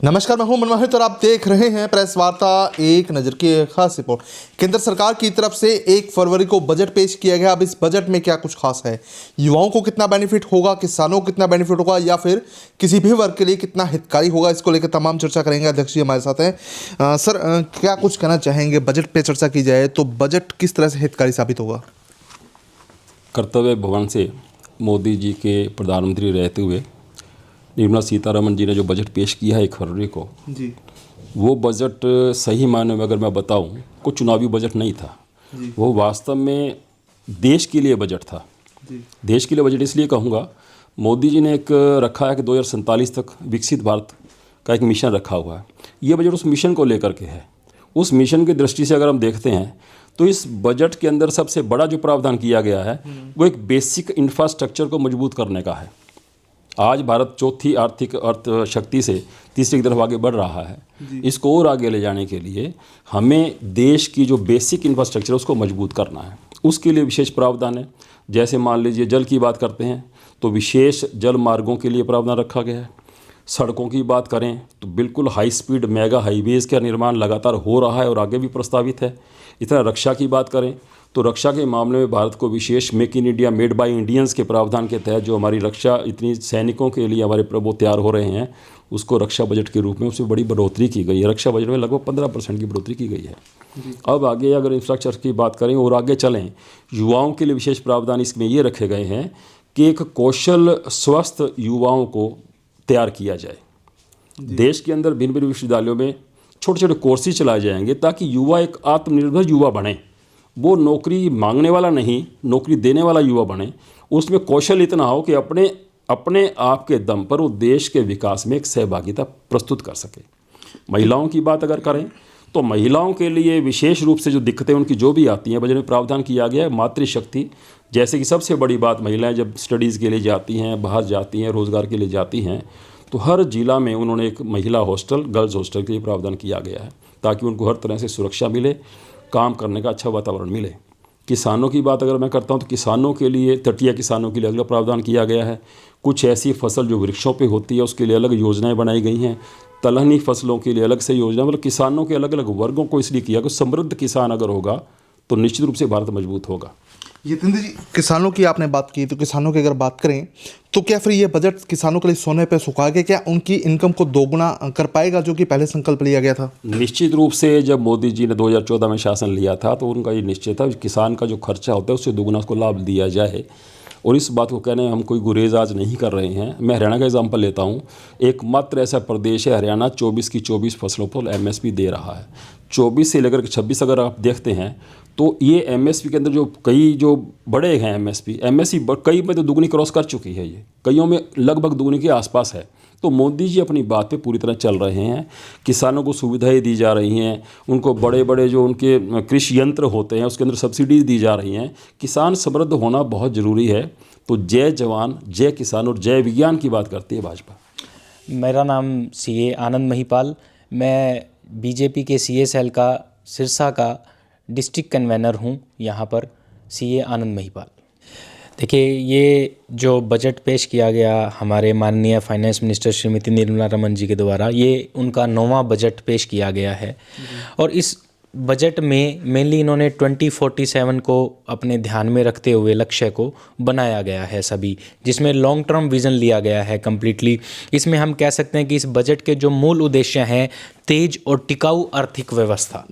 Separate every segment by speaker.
Speaker 1: नमस्कार, मैं हूं मनमोहित और आप देख रहे हैं प्रेस वार्ता एक नज़र की खास रिपोर्ट। केंद्र सरकार की तरफ से 1 फरवरी को बजट पेश किया गया। अब इस बजट में क्या कुछ खास है, युवाओं को कितना बेनिफिट होगा, किसानों को कितना बेनिफिट होगा या फिर किसी भी वर्ग के लिए कितना हितकारी होगा, इसको लेकर तमाम चर्चा करेंगे। अध्यक्ष जी हमारे साथ हैं। सर, क्या कुछ कहना चाहेंगे? बजट पे चर्चा की जाए तो बजट किस तरह से हितकारी साबित होगा?
Speaker 2: कर्तव्य भवन से मोदी जी के प्रधानमंत्री रहते हुए निर्मला सीतारमण जी ने जो बजट पेश किया है 1 फरवरी को
Speaker 1: जी,
Speaker 2: वो बजट सही मायने में अगर मैं बताऊं, कोई चुनावी बजट नहीं था
Speaker 1: जी,
Speaker 2: वो वास्तव में देश के लिए बजट था।
Speaker 1: जी,
Speaker 2: देश के लिए बजट इसलिए कहूँगा, मोदी जी ने एक रखा है कि 2047 तक विकसित भारत का एक मिशन रखा हुआ है। ये बजट उस मिशन को लेकर के है। उस मिशन की दृष्टि से अगर हम देखते हैं तो इस बजट के अंदर सबसे बड़ा जो प्रावधान किया गया है वो एक बेसिक इंफ्रास्ट्रक्चर को मजबूत करने का है। आज भारत चौथी आर्थिक अर्थ शक्ति से तीसरी की तरफ आगे बढ़ रहा है। इसको और आगे ले जाने के लिए हमें देश की जो बेसिक इंफ्रास्ट्रक्चर है उसको मजबूत करना है। उसके लिए विशेष प्रावधान है। जैसे मान लीजिए जल की बात करते हैं तो विशेष जल मार्गों के लिए प्रावधान रखा गया है। सड़कों की बात करें तो बिल्कुल हाई स्पीड मेगा हाईवेज़ का निर्माण लगातार हो रहा है और आगे भी प्रस्तावित है। इस तरह रक्षा की बात करें तो रक्षा के मामले में भारत को विशेष make in India made by Indians के प्रावधान के तहत जो हमारी रक्षा इतनी सैनिकों के लिए हमारे प्रभु तैयार हो रहे हैं, उसको रक्षा बजट के रूप में उसमें बड़ी बढ़ोतरी की गई है। रक्षा बजट में लगभग 15% की बढ़ोतरी की गई है। अब आगे अगर इंफ्रास्ट्रक्चर की बात करें और आगे चलें, युवाओं के लिए विशेष प्रावधान इसमें ये रखे गए हैं कि एक कौशल स्वस्थ युवाओं को तैयार किया जाए। देश के अंदर भिन्न भिन्न विश्वविद्यालयों में छोटे छोटे कोर्सेज चलाए जाएंगे ताकि युवा एक आत्मनिर्भर युवा बने। वो नौकरी मांगने वाला नहीं, नौकरी देने वाला युवा बने। उसमें कौशल इतना हो कि अपने आप के दम पर वो देश के विकास में एक सहभागिता प्रस्तुत कर सके। महिलाओं की बात अगर करें तो महिलाओं के लिए विशेष रूप से जो दिक्कतें उनकी जो भी आती हैं, बजट में प्रावधान किया गया है मातृशक्ति। जैसे कि सबसे बड़ी बात, महिलाएं जब स्टडीज़ के लिए जाती हैं, बाहर जाती हैं, रोज़गार के लिए जाती हैं, तो हर जिला में उन्होंने एक महिला हॉस्टल, गर्ल्स हॉस्टल के लिए प्रावधान किया गया है ताकि उनको हर तरह से सुरक्षा मिले, काम करने का अच्छा वातावरण मिले। किसानों की बात अगर मैं करता हूं तो किसानों के लिए, तटीय किसानों के लिए अलग प्रावधान किया गया है। कुछ ऐसी फसल जो वृक्षों पे होती है उसके लिए अलग योजनाएं बनाई गई हैं। दलहनी फसलों के लिए अलग से योजना, मतलब किसानों के अलग अलग वर्गों को इसलिए किया कि समृद्ध किसान अगर होगा तो निश्चित रूप से भारत मजबूत होगा।
Speaker 1: जितेंद्र जी, किसानों की आपने बात की तो किसानों की अगर बात करें तो क्या फिर ये बजट किसानों के लिए सोने पे सुखा के क्या उनकी इनकम को दोगुना कर पाएगा, जो कि पहले संकल्प लिया गया था?
Speaker 2: निश्चित रूप से जब मोदी जी ने 2014 में शासन लिया था तो उनका ये निश्चय था किसान का जो खर्चा होता है उससे दोगुना उसको लाभ दिया जाए। और इस बात को कहने हम कोई गुरेज आज नहीं कर रहे हैं। मैं हरियाणा का एग्जाम्पल लेता हूँ। एकमात्र ऐसा प्रदेश है हरियाणा 24 की 24 फसलों पर एमएसपी दे रहा है। 24 से लेकर 26 अगर आप देखते हैं तो ये एमएसपी के अंदर जो कई जो बड़े हैं एमएसपी कई में तो दुगनी क्रॉस कर चुकी है, ये कईयों में लगभग दुगनी के आसपास है। तो मोदी जी अपनी बात पे पूरी तरह चल रहे हैं। किसानों को सुविधाएं दी जा रही हैं, उनको बड़े बड़े जो उनके कृषि यंत्र होते हैं उसके अंदर सब्सिडीज दी जा रही हैं। किसान समृद्ध होना बहुत ज़रूरी है। तो जय जवान, जय किसान और जय विज्ञान की बात करती है भाजपा।
Speaker 3: मेरा नाम सीए आनंद महिपाल, मैं बीजेपी के सीए सेल का सिरसा का डिस्ट्रिक्ट कन्वेनर हूँ। यहाँ पर सीए आनंद महिपाल। देखिए, ये जो बजट पेश किया गया हमारे माननीय फाइनेंस मिनिस्टर श्रीमती निर्मला रमन जी के द्वारा, ये उनका 9वां बजट पेश किया गया है। और इस बजट में मेनली इन्होंने 2047 को अपने ध्यान में रखते हुए लक्ष्य को बनाया गया है सभी, जिसमें लॉन्ग टर्म विज़न लिया गया है कम्प्लीटली। इसमें हम कह सकते हैं कि इस बजट के जो मूल उद्देश्य हैं, तेज और टिकाऊ आर्थिक व्यवस्था,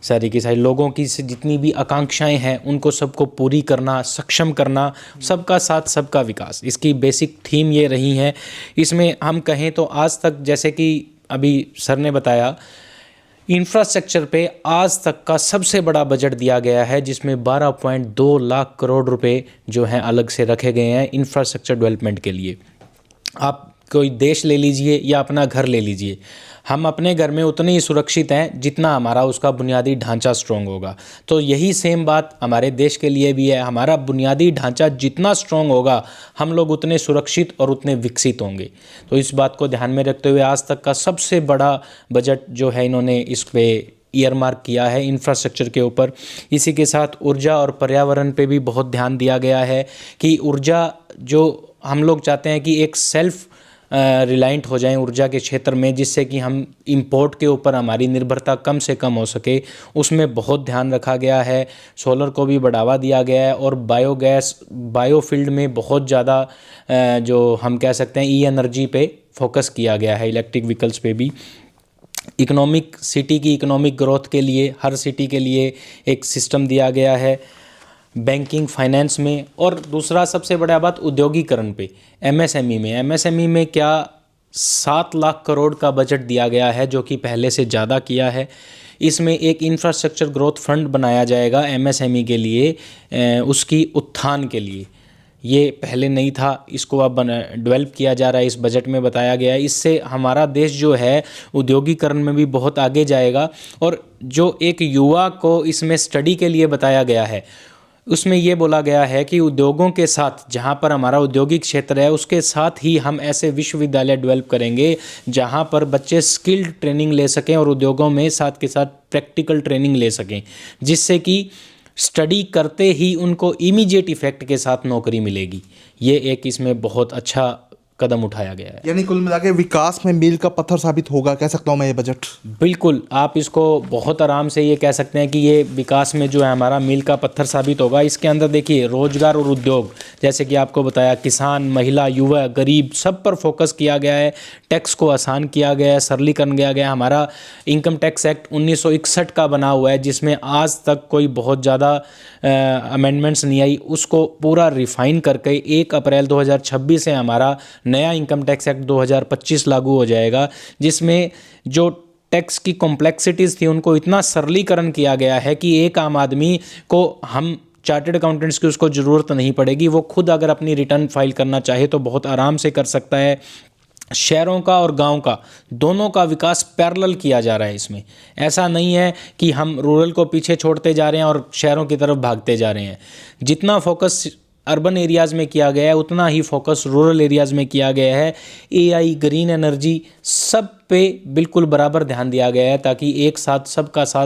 Speaker 3: सारी की सारी लोगों की जितनी भी आकांक्षाएं हैं उनको सबको पूरी करना, सक्षम करना, सबका साथ सबका विकास, इसकी बेसिक थीम ये रही है। इसमें हम कहें तो आज तक, जैसे कि अभी सर ने बताया, इंफ्रास्ट्रक्चर पे आज तक का सबसे बड़ा बजट दिया गया है, जिसमें 12.2 लाख करोड़ रुपए जो हैं अलग से रखे गए हैं इंफ्रास्ट्रक्चर डेवलपमेंट के लिए। आप कोई देश ले लीजिए या अपना घर ले लीजिए, हम अपने घर में उतने ही सुरक्षित हैं जितना हमारा उसका बुनियादी ढांचा स्ट्रॉन्ग होगा। तो यही सेम बात हमारे देश के लिए भी है। हमारा बुनियादी ढांचा जितना स्ट्रॉन्ग होगा, हम लोग उतने सुरक्षित और उतने विकसित होंगे। तो इस बात को ध्यान में रखते हुए आज तक का सबसे बड़ा बजट जो है इन्होंने इस पे ईयरमार्क किया है इंफ्रास्ट्रक्चर के ऊपर। इसी के साथ ऊर्जा और पर्यावरण पे भी बहुत ध्यान दिया गया है कि ऊर्जा जो हम लोग चाहते हैं कि एक सेल्फ रिलायंट हो जाएं ऊर्जा के क्षेत्र में, जिससे कि हम इंपोर्ट के ऊपर हमारी निर्भरता कम से कम हो सके, उसमें बहुत ध्यान रखा गया है। सोलर को भी बढ़ावा दिया गया है और बायोगैस, बायोफील्ड में बहुत ज़्यादा जो हम कह सकते हैं ई एनर्जी पे फोकस किया गया है, इलेक्ट्रिक व्हीकल्स पे भी। इकोनॉमिक, सिटी की इकोनॉमिक ग्रोथ के लिए हर सिटी के लिए एक सिस्टम दिया गया है बैंकिंग, फाइनेंस में। और दूसरा सबसे बड़ा बात औद्योगिकरण पे, एमएसएमई में क्या 7 लाख करोड़ का बजट दिया गया है, जो कि पहले से ज़्यादा किया है। इसमें एक इंफ्रास्ट्रक्चर ग्रोथ फंड बनाया जाएगा एमएसएमई के लिए, उसकी उत्थान के लिए। ये पहले नहीं था, इसको अब डेवलप किया जा रहा है, इस बजट में बताया गया है। इससे हमारा देश जो है औद्योगिकरण में भी बहुत आगे जाएगा। और जो एक युवा को इसमें स्टडी के लिए बताया गया है, उसमें ये बोला गया है कि उद्योगों के साथ, जहाँ पर हमारा औद्योगिक क्षेत्र है उसके साथ ही हम ऐसे विश्वविद्यालय डेवलप करेंगे जहाँ पर बच्चे स्किल्ड ट्रेनिंग ले सकें और उद्योगों में साथ के साथ प्रैक्टिकल ट्रेनिंग ले सकें, जिससे कि स्टडी करते ही उनको इमीडिएट इफेक्ट के साथ नौकरी मिलेगी। ये एक इसमें बहुत अच्छा कदम उठाया गया है।
Speaker 1: यानी कुल मिला के विकास में मील का पत्थर साबित होगा, कह सकता हूँ मैं ये बजट।
Speaker 3: बिल्कुल, आप इसको बहुत आराम से ये कह सकते हैं कि ये विकास में जो है हमारा मील का पत्थर साबित होगा। इसके अंदर देखिए रोजगार और उद्योग, जैसे कि आपको बताया, किसान, महिला, युवा, गरीब, सब पर फोकस किया गया है। टैक्स को आसान किया गया है, सरलीकरण किया गया है। हमारा इनकम टैक्स एक्ट 1961 का बना हुआ है, जिसमें आज तक कोई बहुत ज़्यादा अमेंडमेंट्स नहीं आई। उसको पूरा रिफाइन करके 1 अप्रैल 2026 से हमारा नया इनकम टैक्स एक्ट 2025 लागू हो जाएगा, जिसमें जो टैक्स की कॉम्प्लेक्सिटीज़ थी उनको इतना सरलीकरण किया गया है कि एक आम आदमी को, हम चार्टर्ड अकाउंटेंट्स की उसको ज़रूरत नहीं पड़ेगी। वो खुद अगर अपनी रिटर्न फाइल करना चाहे तो बहुत आराम से कर सकता है। शहरों का और गांव का दोनों का विकास पैरेलल किया जा रहा है इसमें। ऐसा नहीं है कि हम रूरल को पीछे छोड़ते जा रहे हैं और शहरों की तरफ भागते जा रहे हैं। जितना फोकस अर्बन एरियाज़ में किया गया है उतना ही फोकस रूरल एरियाज़ में किया गया है। एआई, ग्रीन एनर्जी, सब पे बिल्कुल बराबर ध्यान दिया गया है, ताकि एक साथ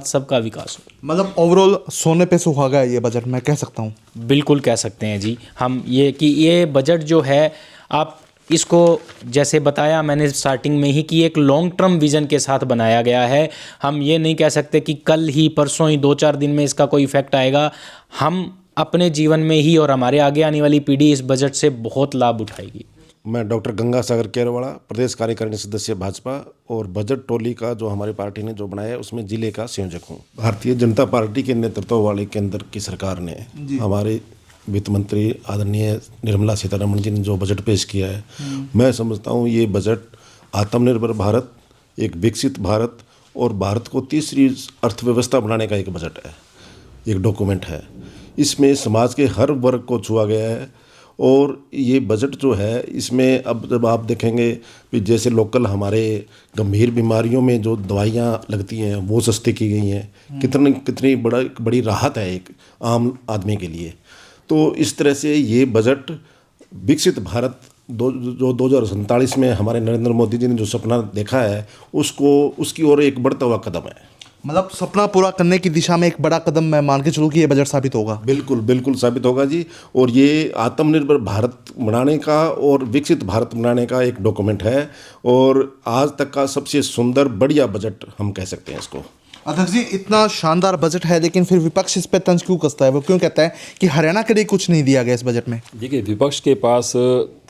Speaker 3: सबका विकास हो।
Speaker 1: मतलब ओवरऑल सोने पे सुहागा है ये बजट, मैं कह सकता हूँ।
Speaker 3: बिल्कुल कह सकते हैं जी हम ये बजट जो है, आप इसको जैसे बताया मैंने स्टार्टिंग में ही, कि एक लॉन्ग टर्म विज़न के साथ बनाया गया है। हम ये नहीं कह सकते कि कल ही, परसों ही, 2-4 दिन में इसका कोई इफेक्ट आएगा। हम अपने जीवन में ही और हमारे आगे आने वाली पीढ़ी इस बजट से बहुत लाभ उठाएगी।
Speaker 4: मैं डॉक्टर गंगासागर केरवाड़ा, प्रदेश कार्यकारिणी सदस्य भाजपा और बजट टोली का जो हमारी पार्टी ने जो बनाया है उसमें जिले का संयोजक हूँ। भारतीय जनता पार्टी के नेतृत्व वाली केंद्र की सरकार ने हमारे वित्त मंत्री आदरणीय निर्मला सीतारमण जी ने जो बजट पेश किया है, मैं समझता हूँ ये बजट आत्मनिर्भर भारत, एक विकसित भारत और भारत को तीसरी अर्थव्यवस्था बनाने का एक बजट है, एक डॉक्यूमेंट है। इसमें समाज के हर वर्ग को छुआ गया है। और ये बजट जो है, इसमें अब जब आप देखेंगे कि जैसे लोकल हमारे गंभीर बीमारियों में जो दवाइयाँ लगती हैं वो सस्ती की गई हैं, कितनी बड़ी राहत है एक आम आदमी के लिए। तो इस तरह से ये बजट विकसित भारत जो 2047 में हमारे नरेंद्र मोदी जी ने जो सपना देखा है उसकी ओर एक बढ़ता हुआ कदम है।
Speaker 1: मतलब सपना पूरा करने की दिशा में एक बड़ा कदम मैं मान के चलूँ कि ये बजट साबित होगा।
Speaker 4: बिल्कुल साबित होगा जी। और ये आत्मनिर्भर भारत बनाने का और विकसित भारत बनाने का एक डॉक्यूमेंट है और आज तक का सबसे सुंदर बढ़िया बजट हम कह सकते हैं इसको।
Speaker 1: अध्यक्ष जी, इतना शानदार बजट है लेकिन फिर विपक्ष इस पर तंज क्यों कसता है? वो क्यों कहता है कि हरियाणा के लिए कुछ नहीं दिया गया इस बजट में?
Speaker 2: देखिए, विपक्ष के पास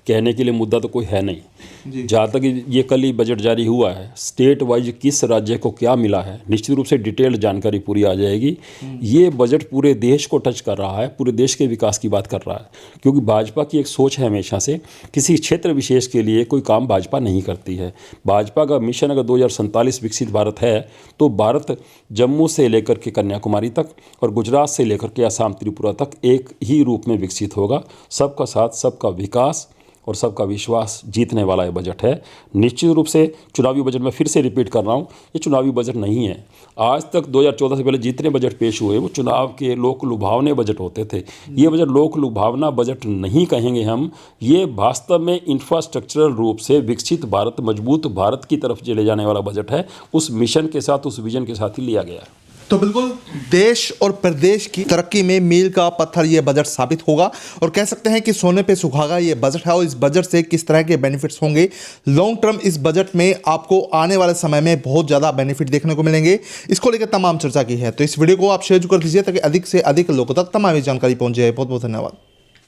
Speaker 2: कहने के लिए मुद्दा तो कोई है नहीं। जहाँ तक ये कल ही बजट जारी हुआ है, स्टेट वाइज किस राज्य को क्या मिला है, निश्चित रूप से डिटेल्ड जानकारी पूरी आ जाएगी। ये बजट पूरे देश को टच कर रहा है, पूरे देश के विकास की बात कर रहा है, क्योंकि भाजपा की एक सोच है हमेशा से, किसी क्षेत्र विशेष के लिए कोई काम भाजपा नहीं करती है। भाजपा का मिशन अगर 2047 विकसित भारत है तो भारत जम्मू से लेकर के कन्याकुमारी तक और गुजरात से लेकर के आसाम त्रिपुरा तक एक ही रूप में विकसित होगा। सबका साथ, सबका विकास और सबका विश्वास जीतने वाला ये बजट है। निश्चित रूप से चुनावी बजट में फिर से रिपीट कर रहा हूँ, ये चुनावी बजट नहीं है। आज तक 2014 से पहले जितने बजट पेश हुए वो चुनाव के लोक लुभावने बजट होते थे। ये बजट लोक लुभावना बजट नहीं कहेंगे हम, ये वास्तव में इंफ्रास्ट्रक्चरल रूप से विकसित भारत, मजबूत भारत की तरफ चले जाने वाला बजट है। उस मिशन के साथ, उस विजन के साथ ही लिया गया है।
Speaker 1: तो बिल्कुल देश और प्रदेश की तरक्की में मील का पत्थर ये बजट साबित होगा और कह सकते हैं कि सोने पे सुहागा ये बजट है और इस बजट से किस तरह के बेनिफिट्स होंगे लॉन्ग टर्म इस बजट में आपको आने वाले समय में बहुत ज़्यादा बेनिफिट देखने को मिलेंगे, इसको लेकर तमाम चर्चा की है। तो इस वीडियो को आप शेयर कर दीजिए ताकि अधिक से अधिक लोगों तक तमाम जानकारी पहुंच जाए। बहुत बहुत धन्यवाद।